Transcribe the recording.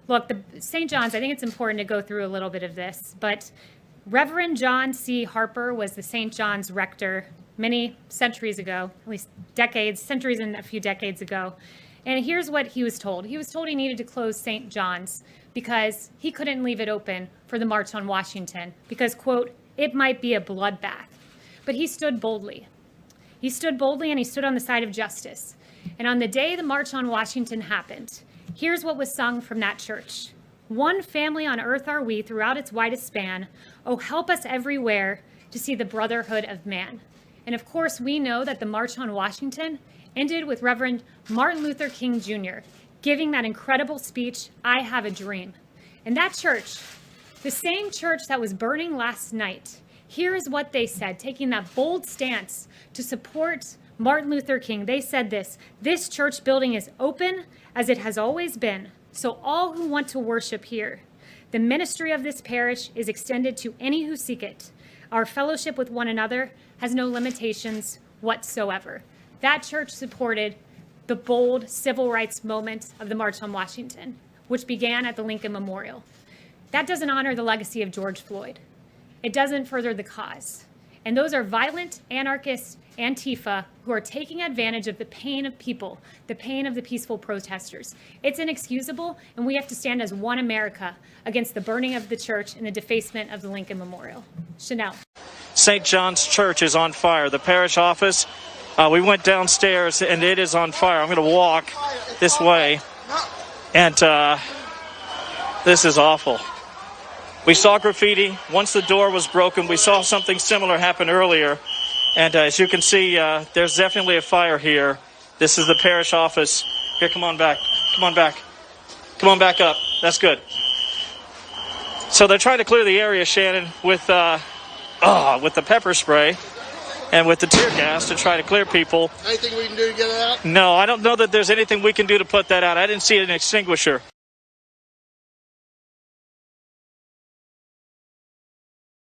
Look, the St. John's, I think it's important to go through a little bit of this, but Reverend John C. Harper was the St. John's rector many centuries ago, at least decades, centuries and a few decades ago. And here's what he was told. He was told he needed to close St. John's because he couldn't leave it open for the March on Washington because, quote, it might be a bloodbath. But he stood boldly. He stood boldly and he stood on the side of justice. And on the day the March on Washington happened, here's what was sung from that church. One family on earth are we throughout its widest span. Oh, help us everywhere to see the brotherhood of man. And of course, we know that the March on Washington ended with Reverend Martin Luther King Jr. giving that incredible speech, I Have a Dream. And that church, the same church that was burning last night, here is what they said, taking that bold stance to support Martin Luther King. They said this church building is open as it has always been, so all who want to worship here. The ministry of this parish is extended to any who seek it. Our fellowship with one another has no limitations whatsoever. That church supported the bold civil rights moment of the March on Washington, which began at the Lincoln Memorial. That doesn't honor the legacy of George Floyd. It doesn't further the cause. And those are violent anarchists, Antifa, who are taking advantage of the pain of people, the pain of the peaceful protesters. It's inexcusable, and we have to stand as one America against the burning of the church and the defacement of the Lincoln Memorial. Chanel. St. John's Church is on fire. The parish office, we went downstairs, and it is on fire. I'm going to walk this way, and this is awful. We saw graffiti. Once the door was broken, we saw something similar happen earlier. And as you can see, there's definitely a fire here. This is the parish office. Here, come on back. Come on back. Come on back up. That's good. So they're trying to clear the area, Shannon, with the pepper spray and with the tear gas to try to clear people. Anything we can do to get it out? No, I don't know that there's anything we can do to put that out. I didn't see an extinguisher.